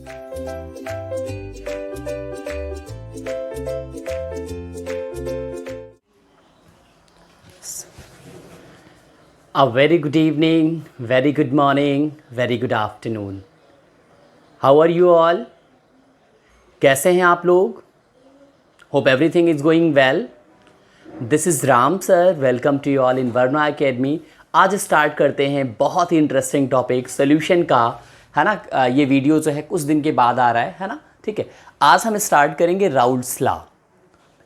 A very good evening, very good morning, very good afternoon. How are you all? कैसे हैं आप लोग? Hope everything is going well. This is Ram sir. Welcome to you all in Varna Academy. आज start करते हैं बहुत ही interesting topic solution का, है ना। ये वीडियो जो है कुछ दिन के बाद आ रहा है ना। ठीक है, आज हम स्टार्ट करेंगे राउल्ट्स लॉ।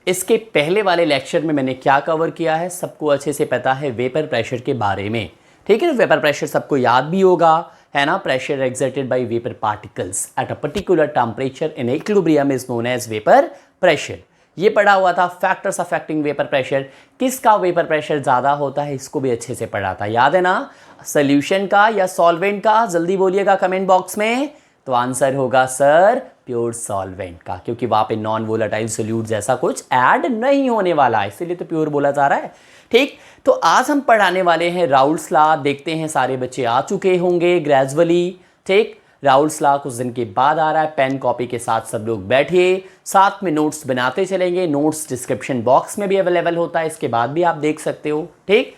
इसके पहले वाले लेक्चर में मैंने क्या कवर किया है सबको अच्छे से पता है, वेपर प्रेशर के बारे में। ठीक है ना, वेपर प्रेशर सबको याद भी होगा, है ना। Pressure exerted by vapour particles at a particular temperature in equilibrium is known as vapour pressure. ये पढ़ा हुआ था। फैक्टर्स अफेक्टिंग वेपर प्रेशर, किसका वेपर प्रेशर ज़्यादा होता है इसको भी अच्छे से पढ़ा था, याद है ना। सोल्यूशन का या सॉल्वेंट का, जल्दी बोलिएगा कमेंट बॉक्स में। तो आंसर होगा सर प्योर सॉल्वेंट का, क्योंकि वहाँ पे नॉन वोलेटाइल सोल्यूट जैसा कुछ ऐड नहीं होने वाला है, इसीलिए तो प्योर बोला जा रहा है। ठीक, तो आज हम पढ़ाने वाले हैं राउल्ट्स लॉ। देखते हैं सारे बच्चे आ चुके होंगे ग्रेजुअली। ठीक, राउल्ट्स लॉ कुछ दिन के बाद आ रहा है। पेन कॉपी के साथ सब लोग बैठिए, साथ में नोट्स बनाते चलेंगे। नोट्स डिस्क्रिप्शन बॉक्स में भी अवेलेबल होता है, इसके बाद भी आप देख सकते हो। ठीक,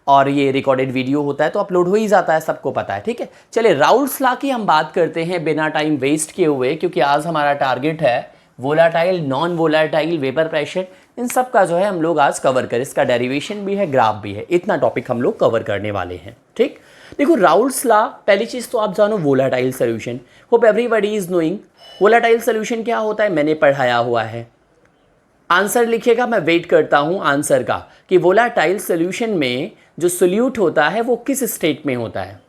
और ये रिकॉर्डेड वीडियो होता है तो अपलोड हो ही जाता है, सबको पता है। ठीक है, चलिए राउल्ट्स लॉ की हम बात करते हैं बिना टाइम वेस्ट किए हुए, क्योंकि आज हमारा टारगेट है volatile non volatile vapour pressure. इन सब का जो है हम लोग आज कवर करें, इसका डेरिवेशन भी है, ग्राफ भी है, इतना टॉपिक हम लोग कवर करने वाले हैं। ठीक, देखो राउल्ट्स लॉ, पहली चीज़ तो आप जानो volatile solution. Hope everybody is knowing volatile solution क्या होता है, मैंने पढ़ाया हुआ है। आंसर लिखिएगा, मैं वेट करता हूँ आंसर का, कि वोलाटाइल सोल्यूशन में जो सोल्यूट होता है वो किस स्टेट में होता है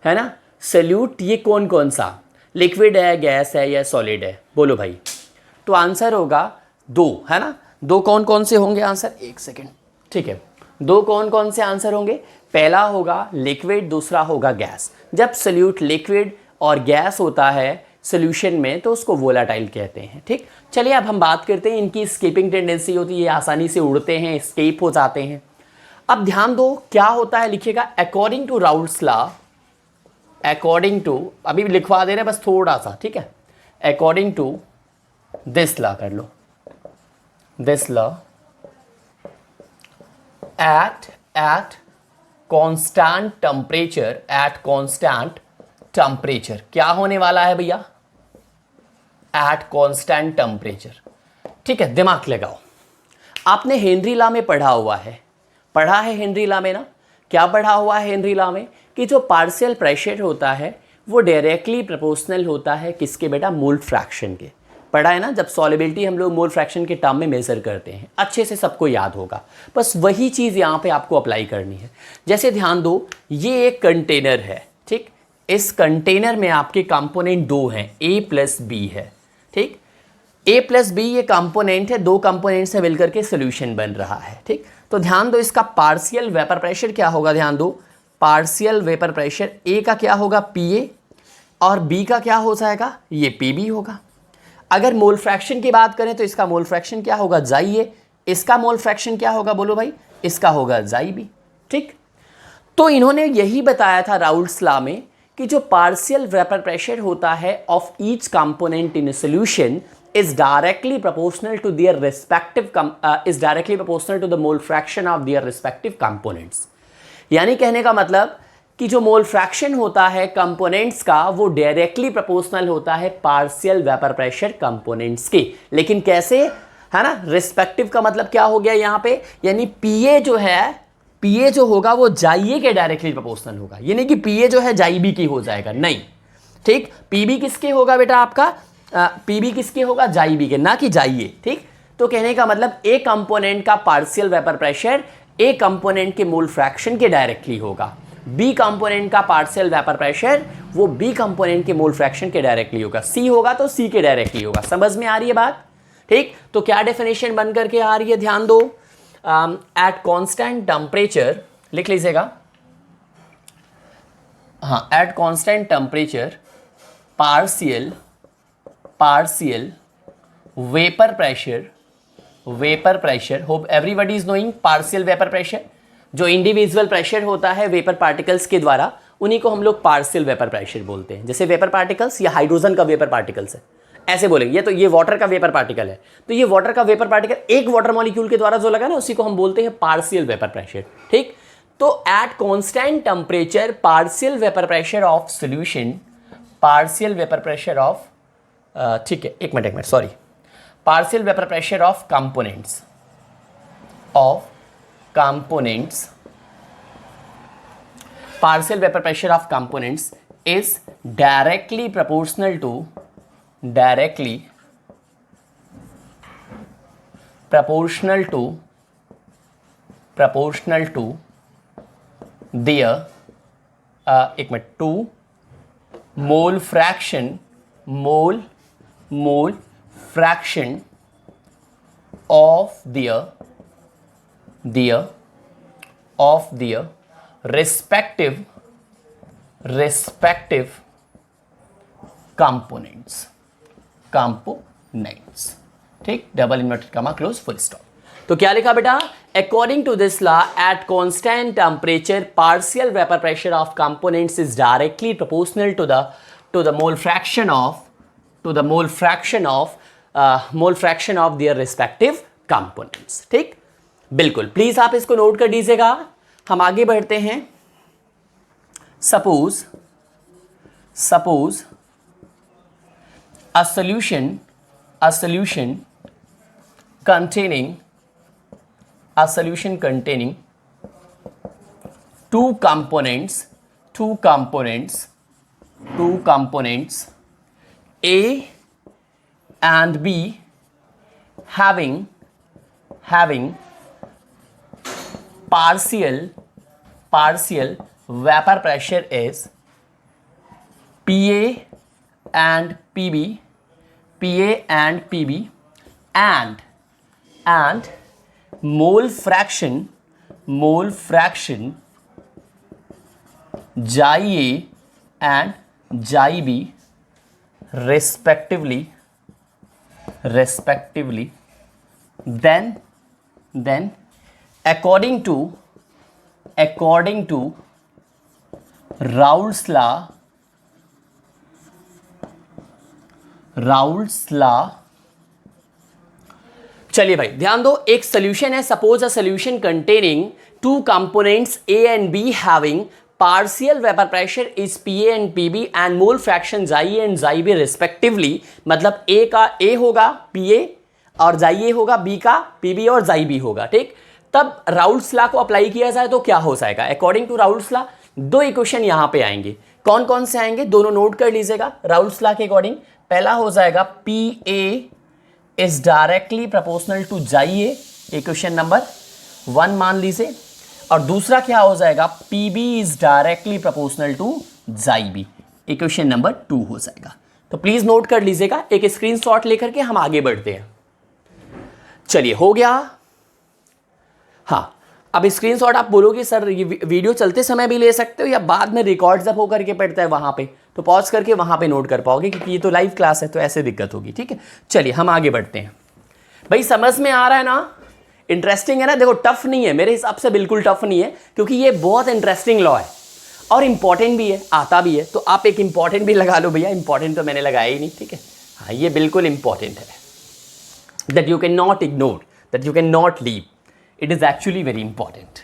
ना। सोल्यूट ये कौन कौन सा, लिक्विड है, गैस है या सॉलिड है, बोलो भाई। तो आंसर होगा दो, है ना। दो कौन कौन से होंगे आंसर, एक सेकेंड। ठीक है, दो कौन कौन से आंसर होंगे, पहला होगा लिक्विड, दूसरा होगा गैस। जब सोल्यूट लिक्विड और गैस होता है सोल्यूशन में तो उसको वोलाटाइल कहते हैं। ठीक, चलिए अब हम बात करते हैं, इनकी स्केपिंग टेंडेंसी होती है, आसानी से उड़ते हैं, स्केप हो जाते हैं। अब ध्यान दो क्या होता है, लिखिएगा according to Raoult's law, according to, अभी लिखवा दे रहे हैं बस थोड़ा सा। ठीक है, अकॉर्डिंग टू दिस लॉ कर लो, this law at constant temperature, at constant temperature क्या होने वाला है भैया, एट कांस्टेंट टेम्परेचर। ठीक है, दिमाग लगाओ। आपने हेनरी लॉ में पढ़ा हुआ है, पढ़ा है हेनरी लॉ में ना। क्या पढ़ा हुआ है हेनरी लॉ में, कि जो पार्शियल प्रेशर होता है वो डायरेक्टली प्रोपोर्शनल होता है किसके बेटा, मोल फ्रैक्शन के। पढ़ा है ना, जब सॉलिबिलिटी हम लोग मोल फ्रैक्शन के टर्म में मेजर करते हैं, अच्छे से सबको याद होगा। बस वही चीज़ यहाँ पे आपको अप्लाई करनी है। जैसे ध्यान दो, ये एक कंटेनर है। ठीक, इस कंटेनर में आपके कंपोनेंट दो हैं, A प्लस बी है। ठीक, A प्लस बी ये कंपोनेंट है, दो कंपोनेंट से मिलकर के सोल्यूशन बन रहा है। ठीक, तो ध्यान दो इसका पार्शियल वेपर प्रेशर क्या होगा, ध्यान दो पार्शियल वेपर प्रेशर A का क्या होगा PA, और B का क्या हो जाएगा, ये PB होगा। अगर मोल फ्रैक्शन की बात करें तो इसका मोल फ्रैक्शन क्या होगा, जाई A, इसका मोल फ्रैक्शन क्या होगा बोलो भाई, इसका होगा जाई B। ठीक, तो इन्होंने यही बताया था राउल्ट्स लॉ में कि जो पार्शियल वेपर प्रेशर होता है of each component in A solution is directly proportional to their respective is directly proportional to the mole fraction of their respective components। यानी कहने का मतलब कि जो मोल फ्रैक्शन होता है कंपोनेंट्स का वो डायरेक्टली प्रोपोर्शनल होता है पार्शियल वेपर प्रेशर कंपोनेंट्स के। लेकिन कैसे, है ना, रिस्पेक्टिव का मतलब क्या हो गया यहाँ पे, यानी पीए जो है, पीए जो होगा वो जाइए के डायरेक्टली प्रोपोर्शनल होगा, यानी कि पीए जो है जाई बी की हो जाएगा, नहीं। ठीक, पीबी किसके होगा बेटा आपका, पीबी किसके होगा, जाई बी के, ना कि जाइए। ठीक, तो कहने का मतलब ए कंपोनेंट का पार्शियल वेपर प्रेशर ए कंपोनेंट के मोल फ्रैक्शन के डायरेक्टली होगा, बी कंपोनेंट का पार्शियल वेपर प्रेशर वो बी कंपोनेंट के मोल फ्रैक्शन के डायरेक्टली होगा, सी होगा तो सी के डायरेक्टली होगा। समझ में आ रही है बात। ठीक, तो क्या डेफिनेशन बन करके आ रही है, ध्यान दो। एट कांस्टेंट टेम्परेचर लिख लीजिएगा, हाँ, eight constant temperature partial vapour pressure, hope everybody is knowing partial vapour pressure, जो इंडिविजुअल प्रेशर होता है वेपर पार्टिकल्स के द्वारा उन्हीं को हम लोग पार्शियल वेपर प्रेशर बोलते हैं। जैसे वेपर पार्टिकल्स या हाइड्रोजन का वेपर पार्टिकल्स है, ऐसे बोलेंगे। तो ये वाटर का वेपर पार्टिकल है, तो ये वाटर का वेपर पार्टिकल एक वाटर मॉलिक्यूल के द्वारा जो लगा ना, उसी को हम बोलते हैं पार्शियल वेपर प्रेशर। ठीक, तो eight constant temperature partial vapour pressure of solution, partial vapour pressure of, ठीक है, एक minute sorry, partial vapour pressure of components, partial vapor pressure of components is directly proportional to their एक मिनट, to mole fraction of their respective components। ठीक, double inverted comma close full stop. तो क्या लिखा बेटा, according to this law at constant temperature partial vapour pressure of components is directly proportional to the mole fraction of their respective components. ठीक, बिल्कुल, please आप इसको note कर दीजिएगा। हम आगे बढ़ते हैं। Suppose a solution containing two components A and B having partial vapor pressure is PA and PB and mole fraction xi A and xi B respectively, then according to Raoult's law, चलिए भाई ध्यान दो, एक solution है, suppose a solution containing two components A and be having partial vapour pressure is PA and PB and mole fraction xi and xi B respectively. मतलब A का A होगा PA और xi A होगा B का PB और xi B होगा। ठीक, तब राउल्ट्स लॉ को अप्लाई किया जाए तो क्या हो जाएगा, अकॉर्डिंग टू राउल्ट्स लॉ दो इक्वेशन यहां पे आएंगे। कौन कौन से आएंगे, दोनों नोट कर लीजिएगा राउल्ट्स लॉ के अकॉर्डिंग। पहला हो जाएगा PA is directly proportional to xi A, equation number 1 मान लीजिए, और दूसरा क्या हो जाएगा, PB is directly proportional to xi B, equation number 2 हो जाएगा। तो प्लीज नोट कर लीजिएगा, एक स्क्रीनशॉट लेकर के हम आगे बढ़ते हैं। चलिए, हो गया। हाँ, अब स्क्रीनशॉट आप बोलोगे सर ये वीडियो चलते समय भी ले सकते हो या बाद में रिकॉर्ड जब होकर के पड़ता है वहां पे, तो पॉज करके वहां पे नोट कर पाओगे, क्योंकि ये तो लाइव क्लास है तो ऐसे दिक्कत होगी। ठीक है, चलिए हम आगे बढ़ते हैं। भाई समझ में आ रहा है ना, इंटरेस्टिंग है ना। देखो टफ नहीं है, मेरे हिसाब से बिल्कुल टफ नहीं है, क्योंकि ये बहुत इंटरेस्टिंग लॉ है और इंपॉर्टेंट भी है, आता भी है। तो आप एक इंपॉर्टेंट भी लगा लो भैया, इंपॉर्टेंट तो मैंने लगाया ही नहीं। ठीक है, हाँ ये बिल्कुल इंपॉर्टेंट है, that you can not ignore, that you can not leave, it is actually very important.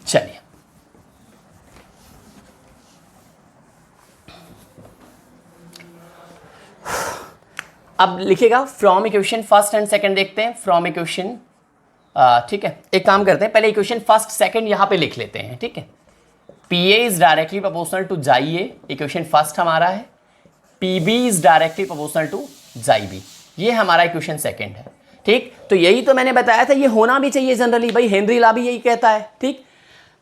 चलिए, अब लिखेगा from equation first and second, देखते हैं फ्रॉम इक्वेशन। ठीक है, एक काम करते हैं, पहले इक्वेशन फर्स्ट सेकंड यहां पे लिख लेते हैं। ठीक है, PA is directly proportional to xi A, equation first हमारा है। PB is directly proportional to xi B, ये हमारा इक्वेशन सेकंड है। ठीक, तो यही तो मैंने बताया था, ये होना भी चाहिए जनरली, भाई हेनरी लॉ भी यही कहता है। ठीक,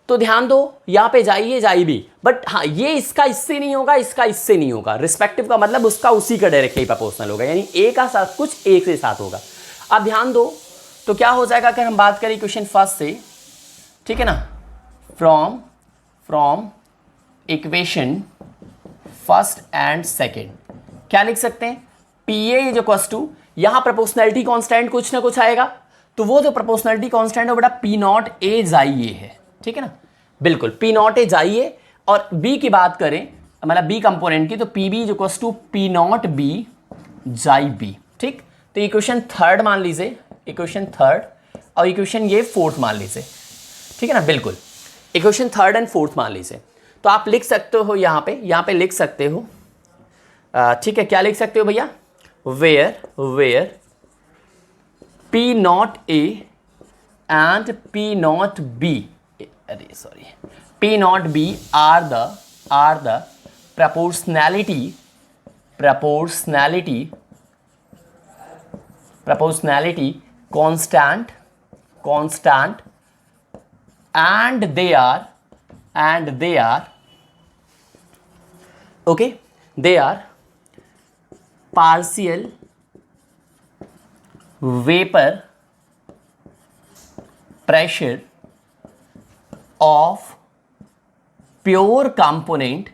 तो ध्यान दो, यहाँ पे जाइए xi B, बट हाँ ये इसका इससे नहीं होगा, इसका इससे नहीं होगा। रिस्पेक्टिव का मतलब उसका उसी का डायरेक्टली प्रोपोर्शनल होगा, यानी A का साथ कुछ A के साथ होगा। अब ध्यान दो, तो क्या हो जाएगा अगर हम बात करें इक्वेशन फर्स्ट से, ठीक है ना, from equation first and second क्या लिख सकते हैं, PA इज इक्वल टू, यहां प्रोपोर्शनैलिटी कांस्टेंट कुछ ना कुछ आएगा, तो वो जो प्रोपोर्शनलिटी कांस्टेंट है बेटा पी नॉट ए जाई ए है, ठीक है ना, बिल्कुल पी नॉट ए जाई ए। और बी की बात करें मतलब बी कंपोनेंट की, तो P B equals to P not B xi B, ठीक। तो इक्वेशन थर्ड मान लीजिए, इक्वेशन थर्ड, और इक्वेशन ये फोर्थ मान लीजिए, ठीक है ना, बिल्कुल इक्वेशन थर्ड एंड फोर्थ मान लीजिए। तो आप लिख सकते हो यहाँ पे लिख सकते हो, ठीक है, क्या लिख सकते हो भैया, where P not A and P not B, अरे sorry, P not B are the proportionality constant and they are okay, they are partial vapor pressure of pure component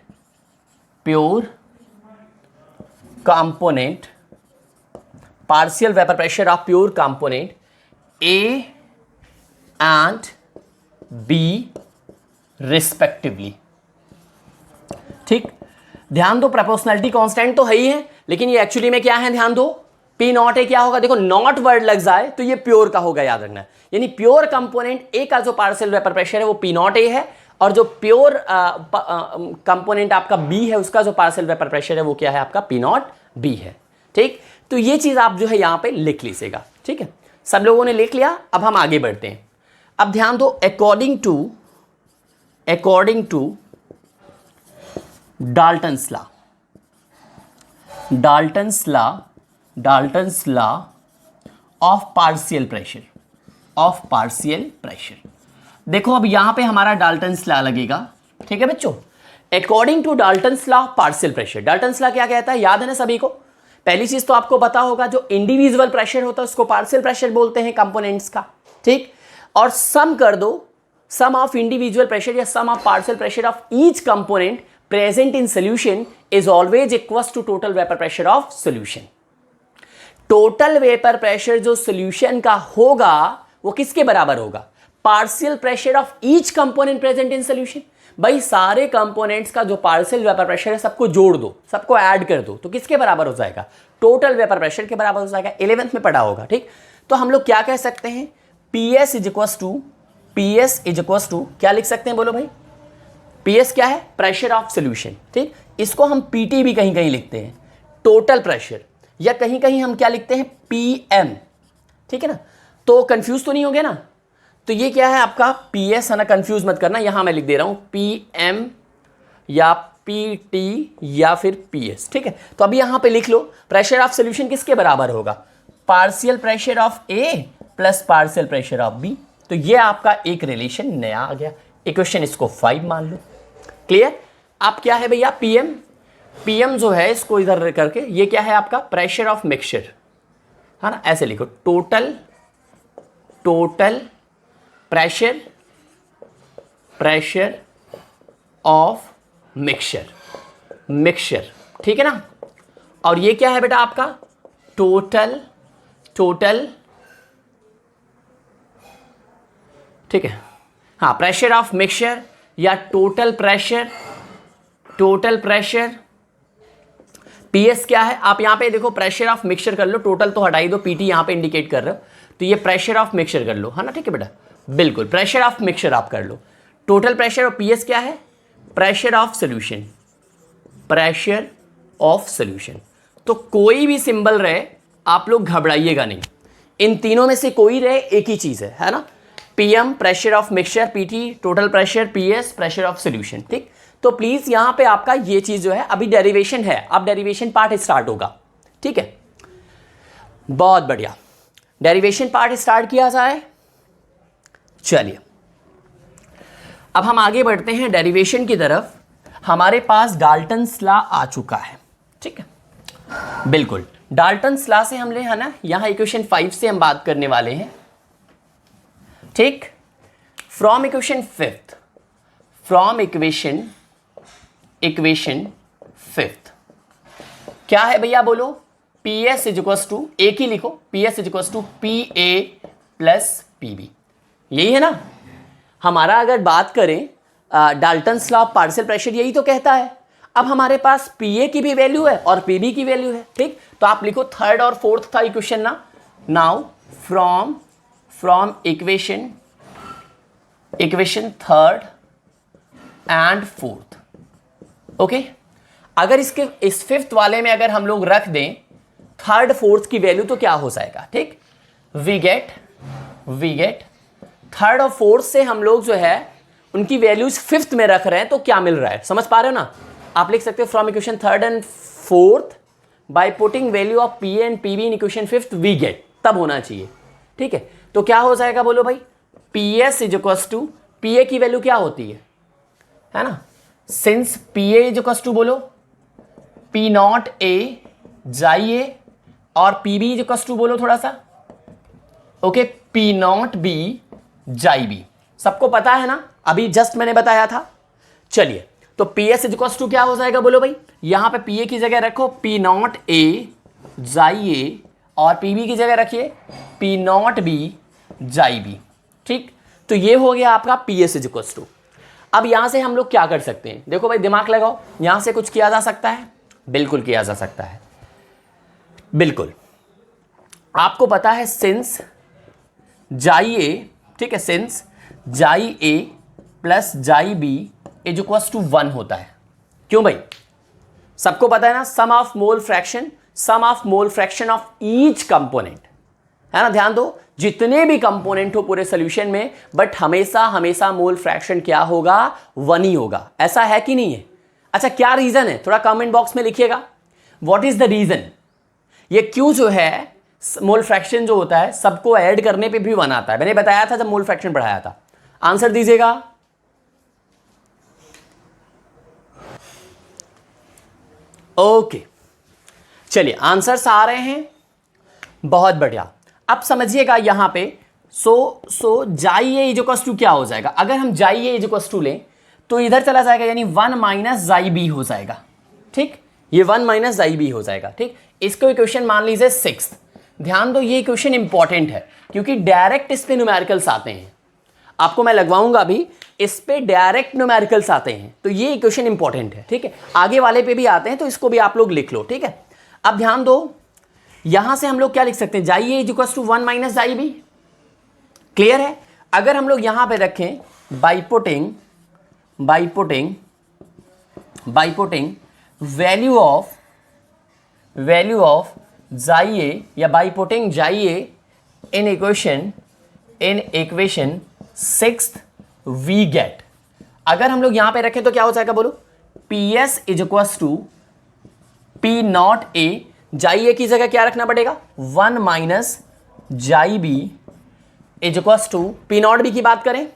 partial vapor pressure of pure component A and B respectively, ठीक। ध्यान दो proportionality constant तो है ही है, लेकिन ये actually में क्या है, ध्यान दो, पी नॉट ए क्या होगा, देखो नॉट वर्ड लग जाए तो ये प्योर का होगा, याद रखना। यानी प्योर कंपोनेंट ए का जो पार्शियल वेपर प्रेशर है वो पी नॉट ए है, और जो प्योर कंपोनेंट आपका बी है उसका जो पार्शियल वेपर प्रेशर है वो क्या है, आपका पी नॉट बी है, ठीक। तो ये चीज आप जो है यहां पे लिख लीजिएगा, ठीक है। सब लोगों ने लिख लिया, अब हम आगे बढ़ते हैं। अब ध्यान दो, according to Dalton's law of partial pressure. देखो अब यहां पे हमारा डाल्टन्स लॉ लगेगा, ठीक है बच्चों। According to Dalton's law of partial pressure, Dalton's law क्या कहता है, याद है ना सभी को। पहली चीज तो आपको पता होगा, जो इंडिविजुअल प्रेशर होता है उसको पार्शियल प्रेशर बोलते हैं कंपोनेंट्स का, ठीक। और सम कर दो, सम ऑफ इंडिविजुअल प्रेशर या sum of partial pressure of each component present in solution is always equals to total vapour pressure of solution. Total vapour pressure जो सोल्यूशन का होगा वो किसके बराबर होगा, partial pressure of each component present in solution. भाई सारे components का जो पार्शियल वेपर प्रेशर है सबको जोड़ दो, सबको ऐड कर दो, तो किसके बराबर हो जाएगा, टोटल वेपर प्रेशर के बराबर हो जाएगा। 11th में पढ़ा होगा, ठीक। तो हम लोग क्या कह सकते हैं, PS इज इक्वल्स टू क्या लिख सकते हैं, बोलो भाई। PS क्या है, प्रेशर ऑफ सोल्यूशन, ठीक। इसको हम PT भी कहीं कहीं लिखते हैं, टोटल प्रेशर, या कहीं कहीं हम क्या लिखते हैं, PM, ठीक है ना। तो कंफ्यूज तो नहीं हो गया ना। तो ये क्या है आपका PS है ना, कंफ्यूज मत करना, यहां मैं लिख दे रहा हूं PM या PT या फिर PS, ठीक है। तो अभी यहां पे लिख लो, प्रेशर ऑफ सोल्यूशन किसके बराबर होगा, partial pressure of A plus partial pressure of B। तो ये आपका एक रिलेशन नया आ गया, इक्वेशन इसको 5 मान लो, क्लियर। आप क्या है भैया, PM जो है इसको इधर करके, ये क्या है आपका प्रेशर ऑफ मिक्सचर, है ना, ऐसे लिखो, टोटल प्रेशर ऑफ मिक्सचर, ठीक है ना। और ये क्या है बेटा आपका टोटल, ठीक है, हाँ, प्रेशर ऑफ मिक्सचर या टोटल प्रेशर। PS क्या है, आप यहां पे देखो प्रेशर ऑफ मिक्सचर कर लो, टोटल तो हटाई दो, PT यहां पे इंडिकेट कर रहे हो, तो ये प्रेशर ऑफ मिक्सचर कर लो, है ना, ठीक है बेटा, बिल्कुल प्रेशर ऑफ मिक्सचर आप कर लो, टोटल प्रेशर। और PS क्या है, प्रेशर ऑफ सोल्यूशन। तो कोई भी सिंबल रहे आप लोग घबराइएगा नहीं, इन तीनों में से कोई रहे एक ही चीज है ना। PM pressure of mixture, PT total pressure, PS pressure of solution, ठीक। तो प्लीज यहां पे आपका ये चीज जो है, अभी डेरिवेशन है, अब डेरिवेशन पार्ट स्टार्ट होगा, ठीक है, बहुत बढ़िया। डेरिवेशन पार्ट स्टार्ट किया जाए, चलिए अब हम आगे बढ़ते हैं डेरिवेशन की तरफ। हमारे पास डाल्टन्स लॉ आ चुका है, ठीक है, बिल्कुल डाल्टन्स लॉ से हम ले, है ना, यहां इक्वेशन 5 से हम बात करने वाले हैं, ठीक। फ्रॉम इक्वेशन 5th क्या है भैया बोलो, PS इज इक्वल्स टू, एक ही लिखो, PS is equals to PA plus PB. यही है ना हमारा। अगर बात करें Dalton's law of partial pressure यही तो कहता है। अब हमारे पास पीए की भी वैल्यू है और पीबी की वैल्यू है, ठीक। तो आप लिखो थर्ड और फोर्थ था इक्वेशन ना। Now from equation third and fourth, okay. अगर इस फिफ्थ वाले में अगर हम लोग रख दें थर्ड फोर्थ की वैल्यू तो क्या हो जाएगा, ठीक। वी गेट थर्ड और फोर्थ से हम लोग जो है उनकी वैल्यूज फिफ्थ में रख रहे हैं, तो क्या मिल रहा है समझ पा रहे हो ना। आप लिख सकते हो from equation third and fourth by putting value of P and PB in equation fifth we get, तब होना चाहिए, ठीक है। तो क्या हो जाएगा बोलो भाई, P S is equals to, P A की वैल्यू क्या होती है ना। Since P A is equals to बोलो पी नॉट ए जाइए, और P B is equals to बोलो थोड़ा सा, okay, P not B xi B. सबको पता है ना, अभी जस्ट मैंने बताया था। चलिए तो P S is equals to क्या हो जाएगा बोलो भाई, यहां पे पी ए की जगह रखो पी नॉट ए जाइए, और पी बी की जगह रखिए P not B xi B, ठीक। तो ये हो गया आपका P S is equals to. अब यहां से हम लोग क्या कर सकते हैं, देखो भाई दिमाग लगाओ, यहां से कुछ किया जा सकता है, बिल्कुल किया जा सकता है, बिल्कुल। आपको पता है सिंस जाइए, ठीक है, since chi A plus chi B is equals to 1 होता है। क्यों भाई, सबको पता है ना, sum of mole fraction of each component, है ना। ध्यान दो, जितने भी कंपोनेंट हो पूरे सोल्यूशन में, बट हमेशा मोल फ्रैक्शन क्या होगा, 1 ही होगा। ऐसा है कि नहीं है? अच्छा क्या रीजन है, थोड़ा कमेंट बॉक्स में लिखिएगा, व्हाट इज द रीजन। ये क्यों जो है मोल फ्रैक्शन जो होता है सबको ऐड करने पे भी 1 आता है, मैंने बताया था जब मोल फ्रैक्शन पढ़ाया था। आंसर दीजिएगा। ओके चलिए आंसर्स आ रहे हैं, बहुत बढ़िया। अब समझिएगा यहां पे सो जाइए इज इक्वल्स टू क्या हो जाएगा, अगर हम जाइए इज इक्वल्स टू लें तो इधर चला जाएगा, यानी 1 माइनस जाई बी हो जाएगा, ठीक। ये 1 माइनस जाई बी हो जाएगा, ठीक। इसको इक्वेशन मान लीजिए 6। ध्यान दो ये इक्वेशन इंपॉर्टेंट है क्योंकि डायरेक्ट इस पे न्यूमेरिकल्स आते हैं, आपको मैं लगवाऊंगा अभी, इस पे डायरेक्ट न्यूमेरिकल्स आते हैं, तो ये इक्वेशन इंपॉर्टेंट है, ठीक है। आगे वाले पे भी आते हैं तो इसको भी आप लोग लिख लो, ठीक है। अब ध्यान दो, यहां से हम लोग क्या लिख सकते हैं, जाइए is equals to 1 minus xi B, clear है। अगर हम लोग यहां पे रखें बाई पुटिंग वैल्यू ऑफ जाइए, या बाई पुटिंग जाइए इन इक्वेशन 6 वी गेट, अगर हम लोग यहां पे रखें तो क्या हो जाएगा बोलो, P S is equals to P not A, xi A की जगह क्या रखना पड़ेगा, 1 minus xi B is equals to, P not B की बात करें,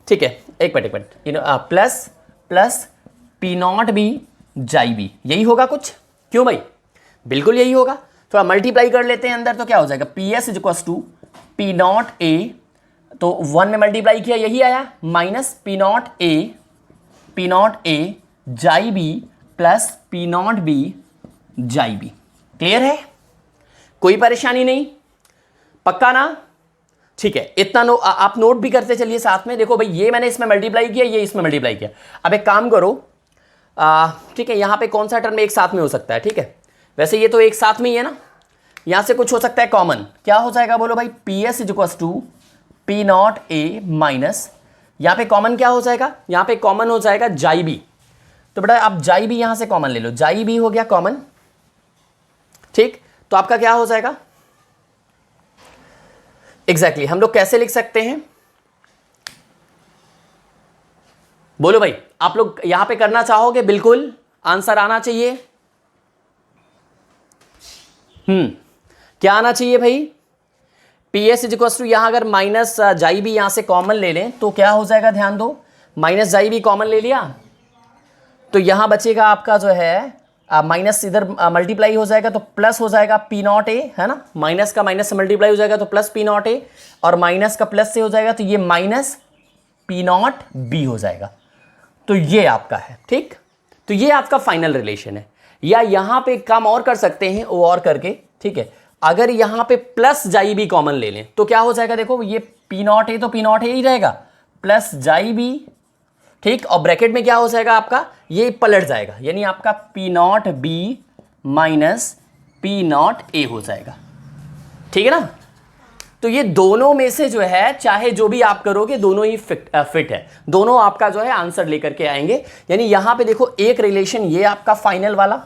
ठीक है, एक मिनट plus P not B xi B, यही होगा कुछ। क्यों भाई, बिल्कुल यही होगा। थोड़ा मल्टीप्लाई कर लेते हैं अंदर तो क्या हो जाएगा, P S is equals to P not A, तो 1 में मल्टीप्लाई किया यही आया, minus P not A xi B plus P not B xi B. Clear है, कोई परेशानी नहीं, पक्का ना, ठीक है। इतना आप नोट भी करते चलिए साथ में। देखो भाई ये मैंने इसमें मल्टीप्लाई किया, ये इसमें मल्टीप्लाई किया। अब एक काम करो, ठीक है, यहां पे कौन सा टर्म एक साथ में हो सकता है, ठीक है, वैसे ये तो एक साथ में ही है ना, यहां से कुछ हो सकता है कॉमन, क्या हो जाएगा बोलो भाई, P S is equals to P not A minus, यहां पे कॉमन क्या हो जाएगा, यहां पे कॉमन हो जाएगा जाई बी, तो बेटा आप जाई बी यहां से कॉमन ले लो, जाई बी हो गया कॉमन, ठीक। तो आपका क्या हो जाएगा एग्जैक्टली, हम लोग कैसे लिख सकते हैं बोलो भाई, आप लोग यहां पे करना चाहोगे, बिल्कुल आंसर आना चाहिए। क्या आना चाहिए भाई, P S is equal to, यहां अगर माइनस जाई भी यहां से कॉमन ले लें तो क्या हो जाएगा, ध्यान दो, माइनस जाई भी कॉमन ले लिया तो यहां बचेगा आपका जो है माइनस, इधर मल्टीप्लाई हो जाएगा तो प्लस हो जाएगा पी नॉट ए, है ना, माइनस का माइनस से मल्टीप्लाई हो जाएगा तो प्लस पी नॉट ए, और माइनस का प्लस से हो जाएगा तो ये माइनस पी नॉट बी हो जाएगा, तो ये आपका है, ठीक। तो ये आपका फाइनल रिलेशन है, या यहां पे काम और कर सकते हैं ओ और करके, ठीक है, अगर यहां पे प्लस जाई भी कॉमन ले लें तो क्या हो जाएगा, देखो ये पी नॉट ए तो पी नॉट ए ही रहेगा, प्लस जाई बी, ठीक, और ब्रैकेट में क्या हो जाएगा आपका, ये पलट जाएगा, यानी आपका P not be minus P not a हो जाएगा, ठीक है ना। तो ये दोनों में से जो है चाहे जो भी आप करोगे दोनों ही फिट है, दोनों आपका जो है आंसर लेकर के आएंगे। यानी यहां पे देखो एक रिलेशन ये आपका फाइनल वाला,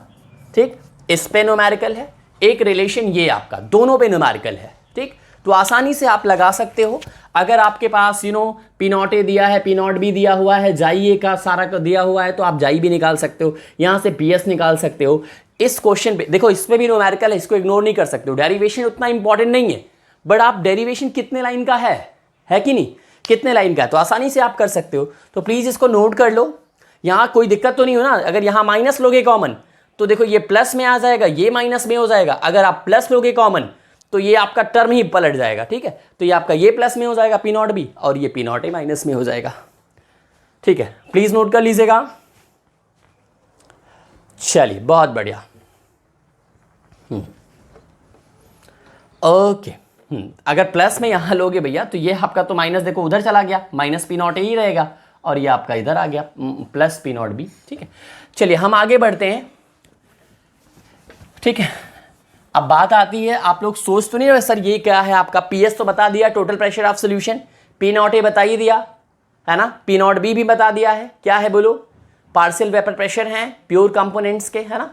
ठीक, इस पे न्यूमेरिकल है, एक रिलेशन ये आपका, दोनों पे न्यूमेरिकल है, ठीक। तो आसानी से आप लगा सकते हो। अगर आपके पास पी नॉट ए दिया है, पी नॉट बी दिया हुआ है, जाई ए का सारा का दिया हुआ है, तो आप जाई भी निकाल सकते हो, यहां से पी एस निकाल सकते हो। इस क्वेश्चन पे देखो, इस पे भी न्यूमेरिकल है, इसको इग्नोर नहीं कर सकते हो। डेरिवेशन उतना इंपॉर्टेंट नहीं है, बट आप डेरिवेशन कितने लाइन का है कि नहीं, कितने लाइन का है, तो आसानी से आप कर सकते हो। तो प्लीज इसको नोट कर लो, यहां कोई दिक्कत तो नहीं हो ना। अगर यहां माइनस लोगे कॉमन तो देखो ये प्लस में आ जाएगा, ये माइनस में हो जाएगा। अगर आप प्लस लोगे कॉमन तो ये आपका टर्म ही पलट जाएगा, ठीक है। तो ये आपका ये प्लस में हो जाएगा पी नॉट बी, और ये पी नॉट ए माइनस में हो जाएगा, ठीक है। प्लीज नोट कर लीजिएगा। चलिए बहुत बढ़िया, ओके। अगर प्लस में यहां लोगे भैया तो ये आपका तो माइनस देखो उधर चला गया, माइनस पी नॉट ए ही रहेगा, और ये आपका इधर आ गया प्लस पी नॉट बी, ठीक है। चलिए हम आगे बढ़ते हैं, ठीक है। अब बात आती है, आप लोग सोच तो नहीं रहे सर ये क्या है आपका, पी एस तो बता दिया, total pressure of solution, P not a बता ही दिया है ना, पी नॉट बी भी बता दिया है, क्या है बोलो, पार्शियल वेपर प्रेशर है प्योर कंपोनेंट्स के, है ना,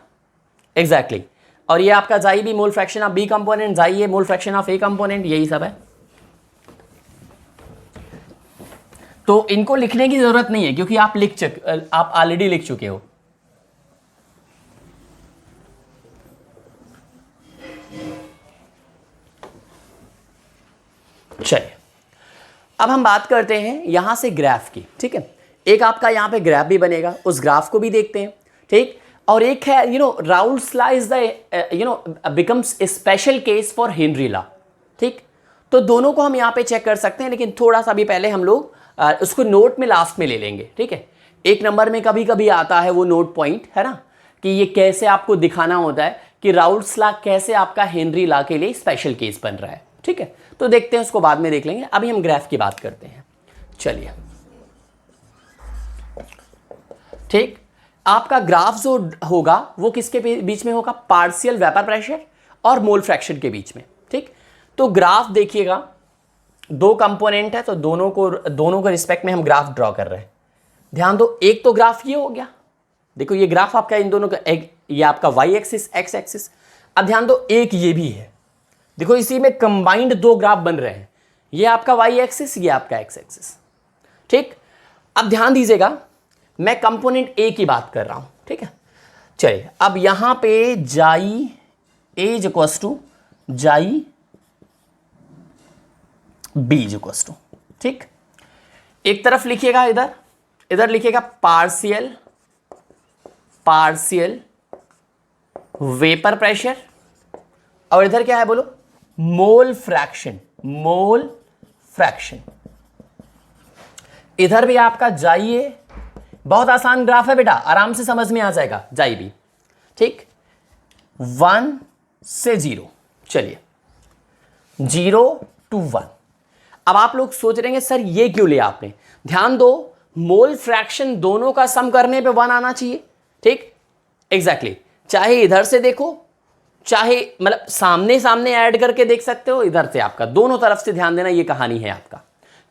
एग्जैक्टली। और ये आपका chi B mole fraction of B component, chi A mole fraction of A component, यही सब है। तो इनको लिखने की जरूरत नहीं है क्योंकि आप ऑलरेडी लिख चुके हो। चलिए अब हम बात करते हैं यहां से ग्राफ की, ठीक है। एक आपका यहां पे ग्राफ भी बनेगा, उस ग्राफ को भी देखते हैं, ठीक। और एक है Raoult's law is the becomes special case for Henry law, ठीक। तो दोनों को हम यहां पे चेक कर सकते हैं, लेकिन थोड़ा सा भी पहले हम लोग उसको नोट में लास्ट में ले लेंगे, ठीक है। एक नंबर में कभी कभी आता है वो नोट पॉइंट, है ना, कि ये कैसे आपको दिखाना होता है कि राउल्स लॉ कैसे आपका हेनरी लॉ के लिए स्पेशल केस बन रहा है, ठीक है। तो देखते हैं, उसको बाद में देख लेंगे, अभी हम ग्राफ की बात करते हैं। चलिए, ठीक। आपका ग्राफ जो होगा वो किसके बीच में होगा, पार्शियल वेपर प्रेशर और मोल फ्रैक्शन के बीच में, ठीक। तो ग्राफ देखिएगा, दो कंपोनेंट है तो दोनों को रिस्पेक्ट में हम ग्राफ ड्रॉ कर रहे हैं। ध्यान दो, एक तो ग्राफ ये हो गया, देखो ये ग्राफ आपका इन दोनों का, एक ये आपका वाई एक्सिस एक्स एक्सिस। अब ध्यान दो एक ये भी है, देखो इसी में कंबाइंड दो ग्राफ बन रहे हैं, ये आपका वाई एक्सिस, ये आपका एक्स एक्सिस, ठीक। अब ध्यान दीजिएगा, मैं कंपोनेंट ए की बात कर रहा हूं, ठीक है। चलिए अब यहां पे chi A is equals to chi B is equals to, ठीक। एक तरफ लिखिएगा, इधर लिखिएगा पार्शियल वेपर प्रेशर, और इधर क्या है बोलो, मोल फ्रैक्शन, इधर भी आपका जाइए, बहुत आसान ग्राफ है बेटा, आराम से समझ में आ जाएगा, जाई भी, ठीक। 1 से 0, चलिए 0 to 1। अब आप लोग सोच रहे हैं सर ये क्यों लिया आपने, ध्यान दो, मोल फ्रैक्शन दोनों का सम करने पे 1 आना चाहिए, ठीक, एग्जैक्टली। चाहे इधर से देखो, चाहे मतलब सामने ऐड करके देख सकते हो, इधर से आपका, दोनों तरफ से ध्यान देना, ये कहानी है आपका।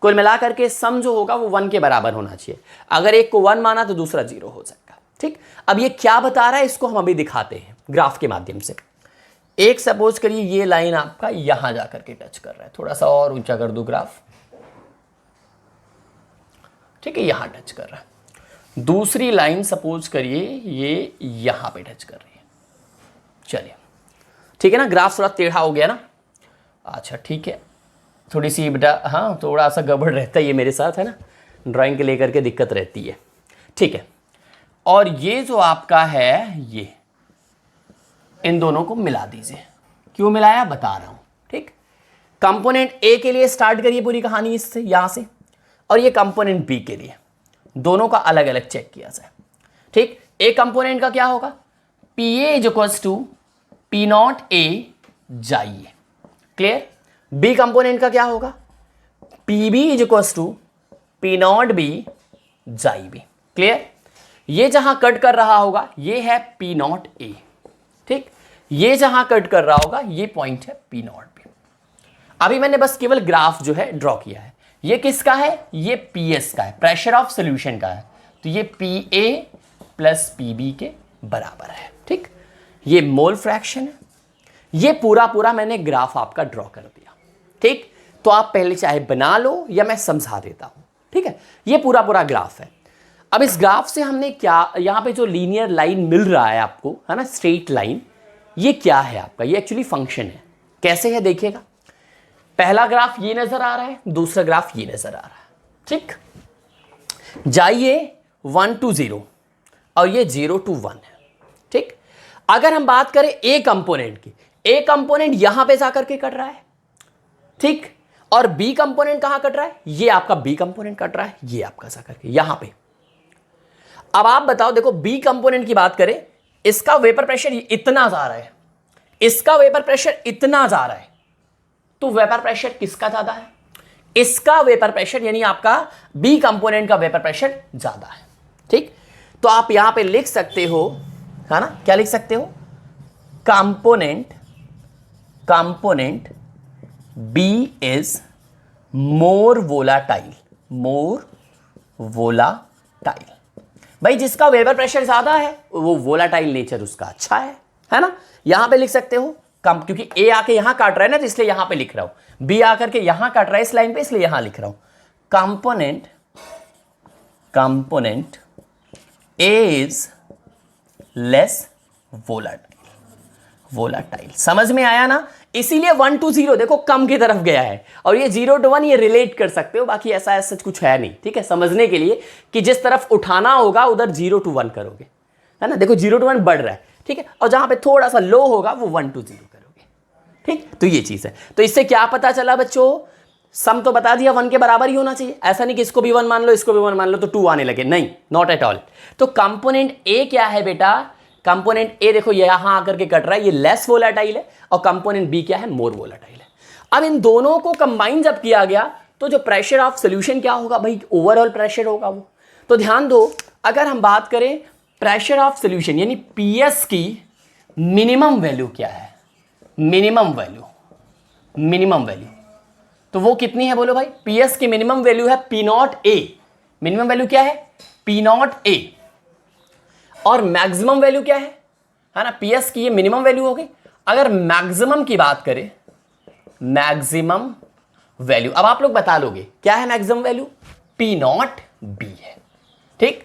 कुल मिलाकर के सम जो होगा वो 1 के बराबर होना चाहिए, अगर एक को 1 माना तो दूसरा 0 हो जाएगा, ठीक। अब ये क्या बता रहा है इसको हम अभी दिखाते हैं ग्राफ के माध्यम से। एक सपोज करिए ये लाइन आपका यहां जाकर के टच कर रहा है, थोड़ा सा और ऊंचा कर दो ग्राफ, ठीक है, यहां टच कर रहा है। दूसरी लाइन सपोज करिए ये यहां पे टच कर रही है, चलिए ठीक है ना, ग्राफ थोड़ा टेढ़ा हो गया ना, अच्छा ठीक है, थोड़ी सी बेटा, हाँ थोड़ा सा गड़बड़ रहता है ये मेरे साथ, है ना, ड्राइंग के लेकर के दिक्कत रहती है, ठीक है। और ये जो आपका है, ये इन दोनों को मिला दीजिए, क्यों मिलाया बता रहा हूं, ठीक। कंपोनेंट ए के लिए स्टार्ट करिए पूरी कहानी इससे, यहां से, और ये कंपोनेंट बी के लिए, दोनों का अलग अलग चेक किया जाए, ठीक। ए कंपोनेंट का क्या होगा, P A is equals to P not A xi A. Clear? B component का क्या होगा? P B is equal to P not B xi A. Clear? ये जहां कट कर रहा होगा ये है पी नॉट ए, ठीक? ये जहां कट कर रहा होगा ये पॉइंट है पी नॉट बी। अभी मैंने बस केवल ग्राफ जो है ड्रॉ किया है। ये किसका है? ये पी एस का है, प्रेशर ऑफ सोल्यूशन का है। तो ये P A plus P B के बराबर है, ठीक? ये मोल फ्रैक्शन है। ये पूरा पूरा मैंने ग्राफ आपका ड्रॉ कर दिया, ठीक? तो आप पहले चाहे बना लो या मैं समझा देता हूं, ठीक है? ये पूरा पूरा ग्राफ है। अब इस ग्राफ से हमने क्या, यहां पे जो लीनियर लाइन मिल रहा है आपको, है ना, स्ट्रेट लाइन, ये क्या है आपका? ये एक्चुअली फंक्शन है। कैसे है देखिएगा। पहला ग्राफ ये नजर आ रहा है, दूसरा ग्राफ ये नजर आ रहा है, ठीक? जाइए 1 to 0 और ये 0 to 1 है, ठीक? अगर हम बात करें ए कंपोनेंट की, ए कंपोनेंट यहां पे जाकर के कट रहा है, ठीक? और बी कंपोनेंट कहां कट रहा है? ये आपका बी कंपोनेंट कट रहा है, ये आपका जाकर के यहां पे। अब आप बताओ, देखो बी कंपोनेंट की बात करें, इसका वेपर प्रेशर इतना जा रहा है, इसका वेपर प्रेशर इतना जा रहा है, तो वेपर प्रेशर किसका ज्यादा है? इसका वेपर प्रेशर, यानी आपका बी कंपोनेंट का वेपर प्रेशर ज्यादा है, ठीक? तो आप यहां पे लिख सकते हो, है ना, क्या लिख सकते हो? Component B is more volatile, more volatile. भाई जिसका वेपर प्रेशर ज्यादा है वो वोलाटाइल नेचर उसका अच्छा है ना? यहां पे लिख सकते हो कम, क्योंकि ए आके यहां काट रहा है ना, तो इसलिए यहां पे लिख रहा हूं। बी आकर के यहां काट रहा है इस लाइन पे, इसलिए यहां लिख रहा हूं component A is less volatile. समझ में आया ना? इसीलिए 1 to 0 देखो कम की तरफ गया है, और ये 0 to 1 ये रिलेट कर सकते हो, बाकी ऐसा सच कुछ है नहीं, ठीक है? समझने के लिए कि जिस तरफ उठाना होगा उधर 0 to 1 करोगे, है ना? देखो 0 to 1 बढ़ रहा है, ठीक है? और जहां पे थोड़ा सा लो होगा वो 1 to 0 करोगे, ठीक? तो ये चीज है। तो इससे क्या पता चला बच्चों? सम तो बता दिया 1 के बराबर ही होना चाहिए। ऐसा नहीं कि इसको भी 1 मान लो, इसको भी 1 मान लो तो 2 आने लगे, नहीं, नॉट एट ऑल। तो कंपोनेंट ए क्या है बेटा? कंपोनेंट ए देखो यहां आकर के कट रहा है, ये लेस वोलाटाइल है, और कंपोनेंट बी क्या है? मोर वोलाटाइल है। अब इन दोनों को कंबाइन जब किया गया तो जो प्रेशर ऑफ सोल्यूशन क्या होगा भाई? ओवरऑल प्रेशर होगा वो। तो ध्यान दो, अगर हम बात करें प्रेशर ऑफ सोल्यूशन यानी पीएस की मिनिमम वैल्यू क्या है? मिनिमम वैल्यू तो वो कितनी है बोलो भाई? पीएस की मिनिमम वैल्यू है P not a. Minimum value क्या है? P not a. और मैक्सिमम वैल्यू क्या है ना? पीएस की ये मिनिमम वैल्यू हो गई। अगर मैक्सिमम की बात करें, मैक्सिमम वैल्यू, अब आप लोग बता लोगे क्या है maximum value? P not be है, ठीक?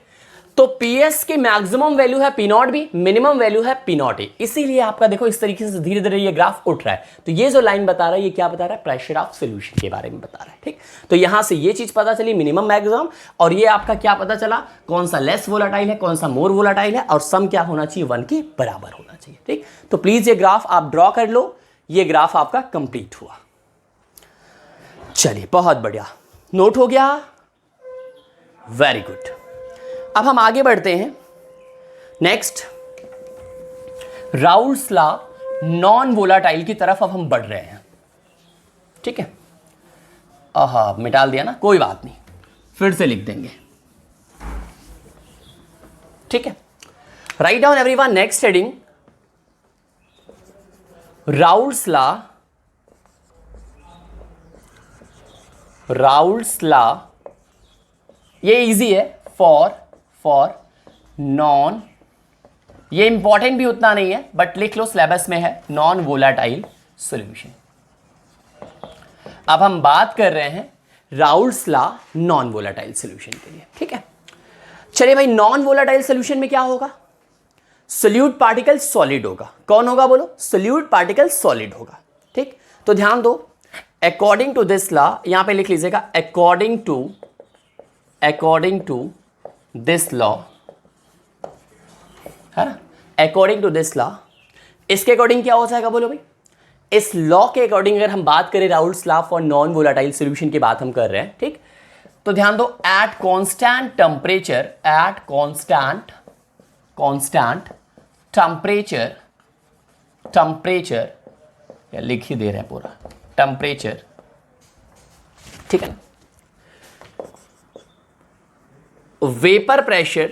तो पीएस की मैक्सिमम वैल्यू है P not be, minimum value है पी नॉट ए। इसीलिए आपका देखो इस तरीके से धीरे धीरे ये ग्राफ उठ रहा है। तो ये जो लाइन बता रहा है ये क्या बता रहा है? प्रेशर ऑफ सोल्यूशन के बारे में बता रहा है, ठीक? तो यहां से ये चीज पता चली, मिनिमम मैक्सिमम, और ये आपका क्या पता चला? कौन सा लेस वोलाटाइल है, कौन सा मोर वोलाटाइल है, और सम क्या होना चाहिए? 1 के बराबर होना चाहिए, ठीक? तो प्लीज ये ग्राफ आप ड्रॉ कर लो। ये ग्राफ आपका कंप्लीट हुआ। चलिए बहुत बढ़िया, नोट हो गया, वेरी गुड। अब हम आगे बढ़ते हैं। Next, Raoult's law non volatile की तरफ अब हम बढ़ रहे हैं, ठीक है? मिटा दिया ना, कोई बात नहीं, फिर से लिख देंगे, ठीक है? Write down everyone. Next heading, Raoult's law, ये इजी है, फॉर नॉन, ये इंपॉर्टेंट भी उतना नहीं है बट लिख लो, सिलेबस में है, नॉन वोलाटाइल सॉल्यूशन। अब हम बात कर रहे हैं Raoult's law non volatile solution के लिए, ठीक है? चलिए भाई, नॉन वोलाटाइल सॉल्यूशन में क्या होगा? सोल्यूट पार्टिकल सॉलिड होगा। कौन होगा बोलो? सोल्यूट पार्टिकल सॉलिड होगा, ठीक? तो ध्यान दो, अकॉर्डिंग टू दिस लॉ, यहां पे लिख लीजिएगा अकॉर्डिंग टू दिस लॉ, है ना? अकॉर्डिंग टू दिस लॉ, इसके अकॉर्डिंग क्या हो जाएगा बोलो भाई? इस लॉ के अकॉर्डिंग अगर हम बात करें, Raoul's law for non volatile solution की बात हम कर रहे हैं, ठीक? तो ध्यान दो, एट कांस्टेंट टेम्परेचर, टेम्परेचर या लिख ही दे रहे हैं पूरा, टेम्परेचर, ठीक है ना, vapour pressure,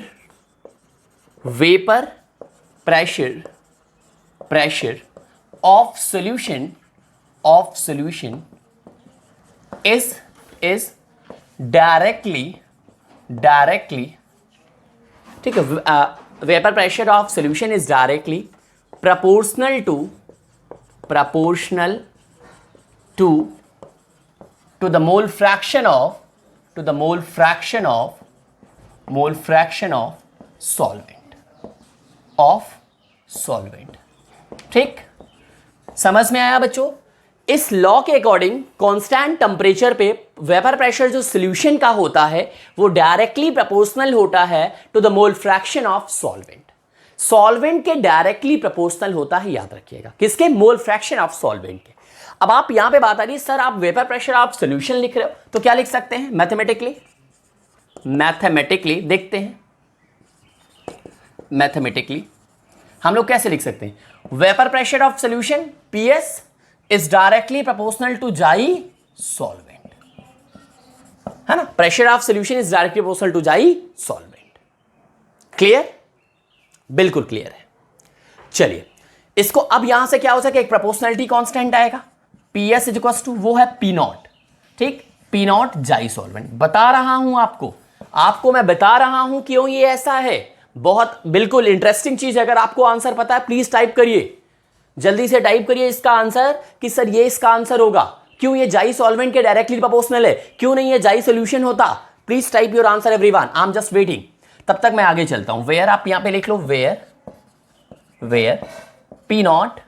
pressure of solution is directly, ठीक है, vapour pressure of solution is directly proportional to the mole fraction of solvent, ठीक, समझ में आया बच्चों? इस लॉ के अकॉर्डिंग कांस्टेंट टेम्परेचर पे वेपर प्रेशर जो सॉल्यूशन का होता है वो डायरेक्टली प्रोपोर्शनल होता है to the mole fraction of solvent. Solvent के डायरेक्टली प्रोपोर्शनल होता है, याद रखिएगा, किसके? मोल फ्रैक्शन ऑफ सॉल्वेंट के। अब आप यहां पे बात आ रही है सर आप वेपर प्रेशर ऑफ सॉल्यूशन लिख रहे हो, तो क्या लिख सकते हैं? मैथमेटिकली देखते हैं, मैथमेटिकली हम लोग कैसे लिख सकते हैं? Vapour pressure of solution PS is directly proportional to जाई सॉल्वेंट, है ना? Pressure of solution is directly proportional to जाई सॉल्वेंट। क्लियर? बिल्कुल क्लियर है। चलिए इसको अब यहां से क्या हो सके, एक प्रोपोर्शनलिटी कांस्टेंट आएगा, PS इज इक्वल टू वो है P0, ठीक, P0 जाई सॉल्वेंट। बता रहा हूं आपको मैं बता रहा हूं क्यों ये ऐसा है। बहुत बिल्कुल इंटरेस्टिंग चीज है। अगर आपको आंसर पता है प्लीज टाइप करिए, जल्दी से टाइप करिए इसका आंसर कि सर ये इसका आंसर होगा। क्यों ये जाई सॉल्वेंट के डायरेक्टली प्रोपोर्शनल है, क्यों नहीं ये जाई सोल्यूशन होता? Please type your answer everyone, I am just waiting. तब तक मैं आगे चलता हूं। वेयर आप यहां पे लिख लो, where P0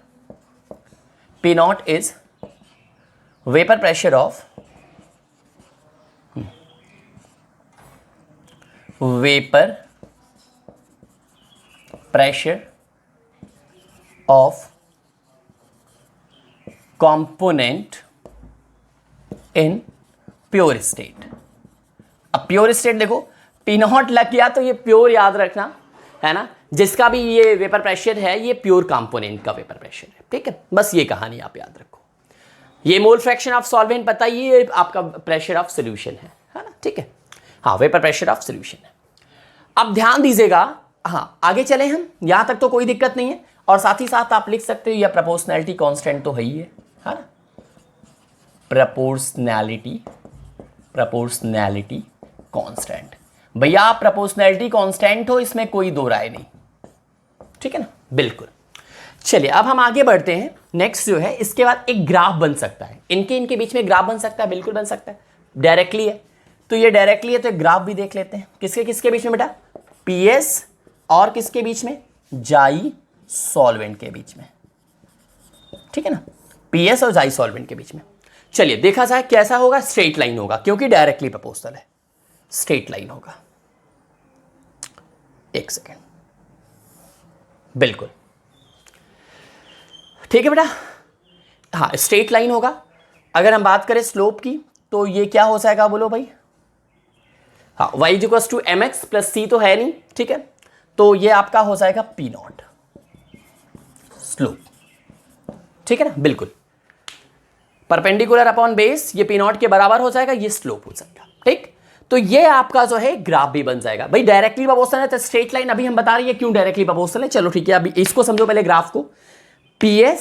is vapour pressure of component in pure state. अब प्योर स्टेट देखो, P0 लग गया तो ये प्योर याद रखना है ना, जिसका भी ये वेपर प्रेशर है ये प्योर कंपोनेंट का वेपर प्रेशर है, ठीक है? बस ये कहानी आप याद रखो। ये मोल फ्रैक्शन ऑफ सॉल्वेंट पता है, ये आपका प्रेशर ऑफ सॉल्यूशन है ना, ठीक है? हाँ, वेपर प्रेशर ऑफ सॉल्यूशन है। अब ध्यान दीजिएगा, हाँ आगे चले हम, यहां तक तो कोई दिक्कत नहीं है। और साथ ही साथ आप लिख सकते हो या प्रोपोर्शनैलिटी कांस्टेंट तो है ही है ना, प्रोपोर्शनैलिटी कांस्टेंट। भैया आप प्रोपोर्शनैलिटी कांस्टेंट हो, इसमें कोई दो राय नहीं, ठीक है ना? बिल्कुल। चलिए अब हम आगे बढ़ते हैं। नेक्स्ट जो है इसके बाद एक ग्राफ बन सकता है, इनके बीच में ग्राफ बन सकता है, बिल्कुल बन सकता है। डायरेक्टली है तो ये डायरेक्टली है, तो एक ग्राफ भी देख लेते हैं। किसके बीच में बेटा? PS और किसके बीच में? जाई सॉल्वेंट के बीच में, ठीक है ना? PS और जाई सॉल्वेंट के बीच में। चलिए देखा जाए कैसा होगा। स्ट्रेट लाइन होगा क्योंकि डायरेक्टली प्रोपोर्शनल है, स्ट्रेट लाइन होगा। एक सेकेंड, बिल्कुल ठीक है बेटा। हाँ स्ट्रेट लाइन होगा। अगर हम बात करें स्लोप की तो ये क्या हो जाएगा बोलो भाई? हाँ y is equal to mx plus c तो है नहीं, ठीक है? तो ये आपका हो जाएगा P0 स्लोप, ठीक है ना? बिल्कुल परपेंडिकुलर अपॉन बेस, ये P0 के बराबर हो जाएगा, ये स्लोप हो जाएगा, ठीक? तो ये आपका जो है ग्राफ भी बन जाएगा। भाई डायरेक्टली प्रोपोर्शनल है तो स्ट्रेट लाइन अभी हम बता रही है क्यों डायरेक्टली प्रोपोर्शनल है। चलो ठीक है, अभी इसको समझो पहले ग्राफ को। PS